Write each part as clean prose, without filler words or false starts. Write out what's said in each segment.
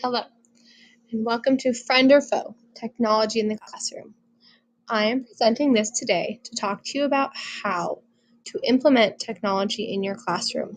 Hello, and welcome to Friend or Foe, Technology in the Classroom. I am presenting this today to talk to you about how to implement technology in your classroom.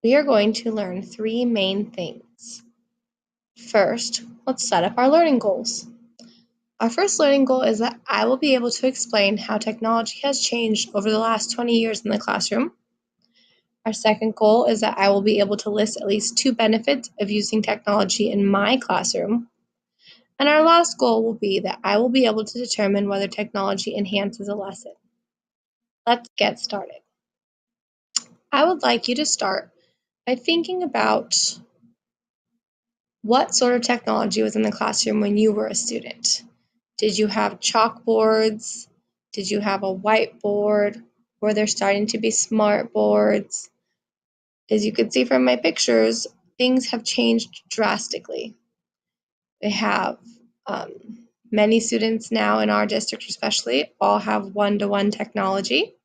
We are going to learn three main things. First, let's set up our learning goals. Our first learning goal is that I will be able to explain how technology has changed over the last 20 years in the classroom. Our second goal is that I will be able to list at least 2 benefits of using technology in my classroom. And our last goal will be that I will be able to determine whether technology enhances a lesson. Let's get started. I would like you to start by thinking about what sort of technology was in the classroom when you were a student. Did you have chalkboards? Did you have a whiteboard? Were there starting to be smart boards? As you can see from my pictures, things have changed drastically. They have many students now in our district especially all have one-to-one technology,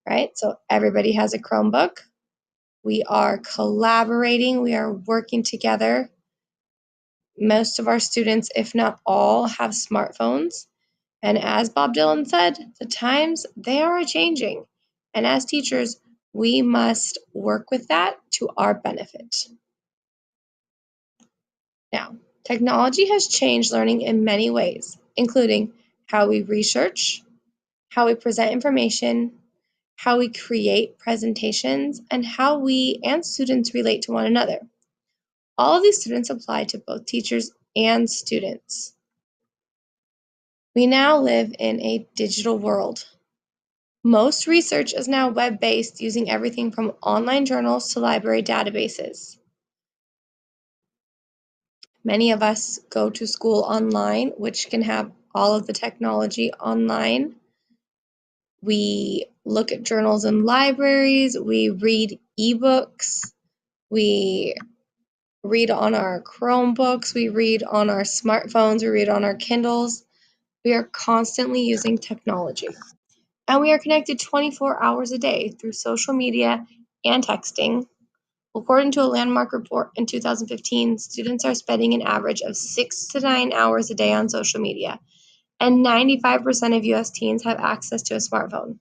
right? So everybody has a Chromebook. We are collaborating, we are working together. Most of our students, if not all, have smartphones. And as Bob Dylan said, the times, they are changing. And as teachers, we must work with that to our benefit. Now, technology has changed learning in many ways, including how we research, how we present information, how we create presentations, and how we and students relate to one another. All of these students apply to both teachers and students. We now live in a digital world. Most research is now web-based, using everything from online journals to library databases. Many of us go to school online, which can have all of the technology online. We look at journals in libraries, we read ebooks, we read on our Chromebooks, we read on our smartphones, we read on our Kindles. We are constantly using technology. And we are connected 24 hours a day through social media and texting. According to a landmark report in 2015, students are spending an average of 6 to 9 hours a day on social media, and 95% of US teens have access to a smartphone.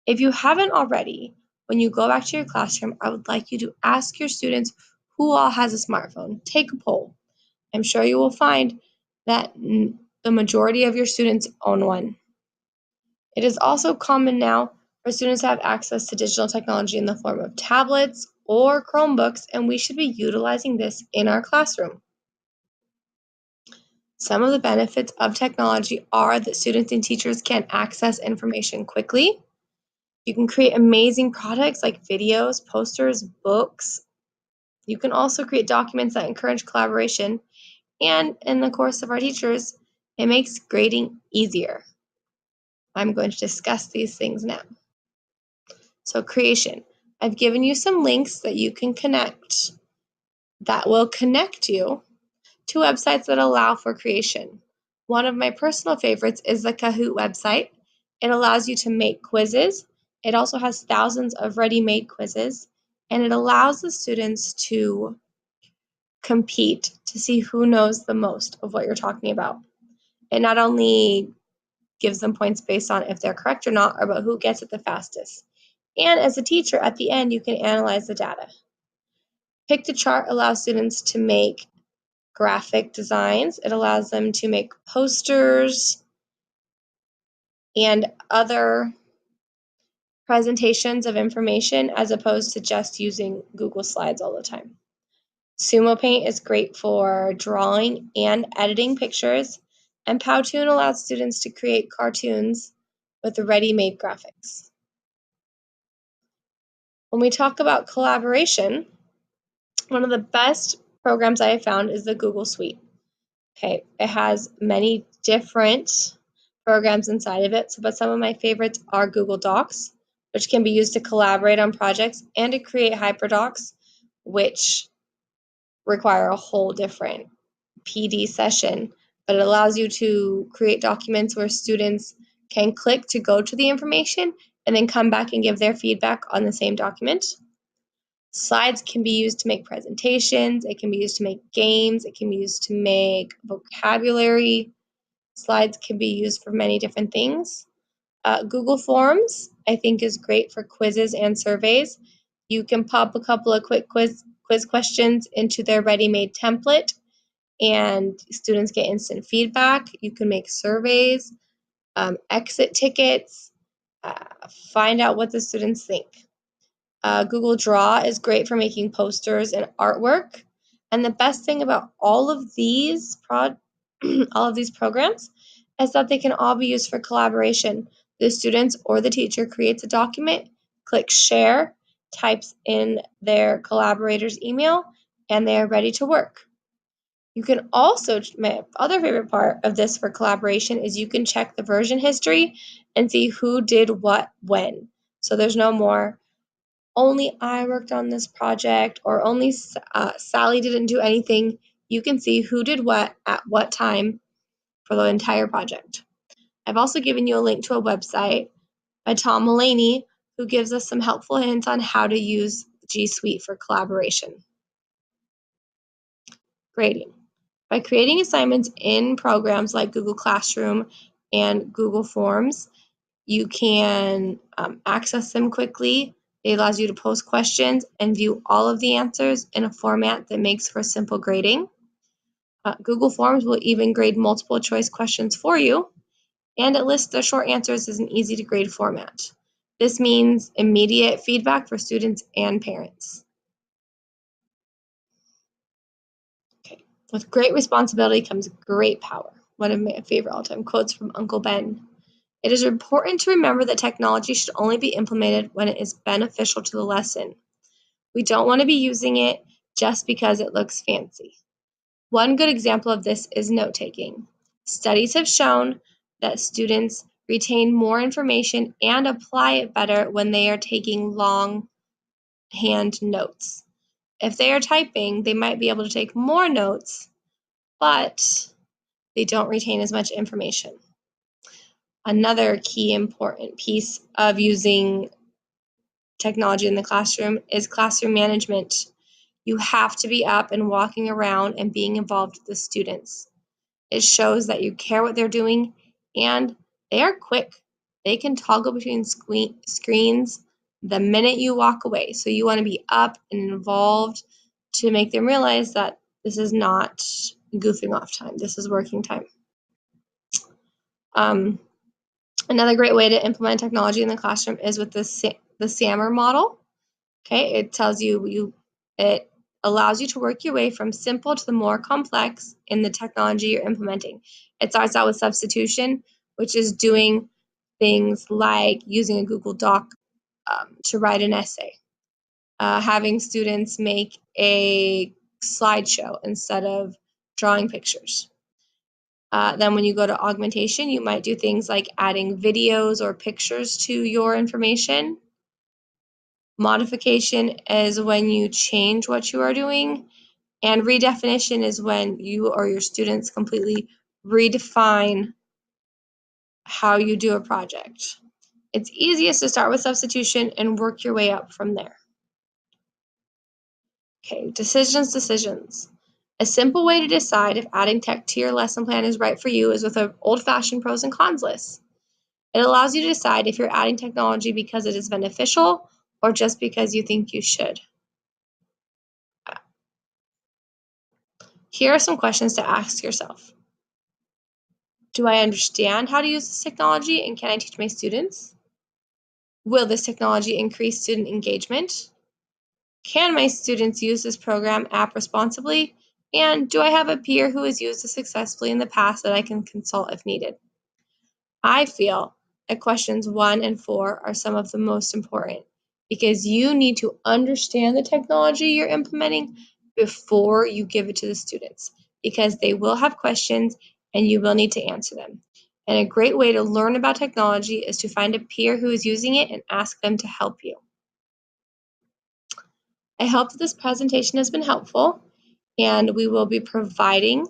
If you haven't already, when you go back to your classroom, I would like you to ask your students who all has a smartphone. Take a poll. I'm sure you will find that the majority of your students own one. It is also common now for students to have access to digital technology in the form of tablets or Chromebooks, and we should be utilizing this in our classroom. Some of the benefits of technology are that students and teachers can access information quickly. You can create amazing products like videos, posters, books. You can also create documents that encourage collaboration, and in the course of our teachers, it makes grading easier. I'm going to discuss these things now. So creation. I've given you some links that you can connect that will connect you to websites that allow for creation. One of my personal favorites is the Kahoot website. It allows you to make quizzes. It also has thousands of ready-made quizzes, and it allows the students to compete to see who knows the most of what you're talking about. It not only gives them points based on if they're correct or not, but who gets it the fastest. And as a teacher, at the end, you can analyze the data. Pick to Chart allows students to make graphic designs. It allows them to make posters and other presentations of information as opposed to just using Google Slides all the time. Sumo Paint is great for drawing and editing pictures, and Powtoon allows students to create cartoons with ready-made graphics. When we talk about collaboration, one of the best programs I have found is the Google Suite. Okay, it has many different programs inside of it, but some of my favorites are Google Docs, which can be used to collaborate on projects, and to create HyperDocs, which require a whole different PD session, but it allows you to create documents where students can click to go to the information and then come back and give their feedback on the same document. Slides can be used to make presentations, it can be used to make games, it can be used to make vocabulary. Slides can be used for many different things. Google Forms, I think, is great for quizzes and surveys. You can pop a couple of quick quiz questions into their ready-made template, and students get instant feedback. You can make surveys, exit tickets, find out what the students think. Google Draw is great for making posters and artwork. And the best thing about all of these programs is that they can all be used for collaboration. The students or the teacher creates a document, clicks share, types in their collaborator's email, and they are ready to work. You can also, my other favorite part of this for collaboration is you can check the version history and see who did what when. So there's no more only I worked on this project, or only Sally didn't do anything. You can see who did what at what time for the entire project. I've also given you a link to a website by Tom Mullaney, who gives us some helpful hints on how to use G Suite for collaboration. Grading. By creating assignments in programs like Google Classroom and Google Forms, you can access them quickly. It allows you to post questions and view all of the answers in a format that makes for simple grading. Google Forms will even grade multiple choice questions for you, and it lists the short answers as an easy to grade format. This means immediate feedback for students and parents. Okay. With great responsibility comes great power. One of my favorite all-time quotes from Uncle Ben. It is important to remember that technology should only be implemented when it is beneficial to the lesson. We don't want to be using it just because it looks fancy. One good example of this is note-taking. Studies have shown that students retain more information and apply it better when they are taking longhand notes. If they are typing, they might be able to take more notes, but they don't retain as much information. Another key important piece of using technology in the classroom is classroom management. You have to be up and walking around and being involved with the students. It shows that you care what they're doing, and they are quick. They can toggle between screens the minute you walk away. So you want to be up and involved to make them realize that this is not goofing off time. This is working time. Another great way to implement technology in the classroom is with the SAMR model. Okay, it tells you, it allows you to work your way from simple to the more complex in the technology you're implementing. It starts out with substitution, which is doing things like using a Google Doc to write an essay, having students make a slideshow instead of drawing pictures. Then when you go to augmentation, you might do things like adding videos or pictures to your information. Modification is when you change what you are doing, and redefinition is when you or your students completely redefine how you do a project. It's easiest to start with substitution and work your way up from there. Okay, decisions. A simple way to decide if adding tech to your lesson plan is right for you is with an old-fashioned pros and cons list. It allows you to decide if you're adding technology because it is beneficial or just because you think you should. Here are some questions to ask yourself. Do I understand how to use this technology, and can I teach my students? Will this technology increase student engagement? Can my students use this program app responsibly? And do I have a peer who has used it successfully in the past that I can consult if needed? I feel that questions 1 and 4 are some of the most important because you need to understand the technology you're implementing before you give it to the students, because they will have questions and you will need to answer them. And a great way to learn about technology is to find a peer who is using it and ask them to help you. I hope that this presentation has been helpful, and we will be providing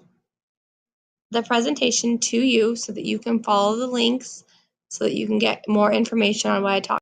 the presentation to you so that you can follow the links so that you can get more information on what I talked about.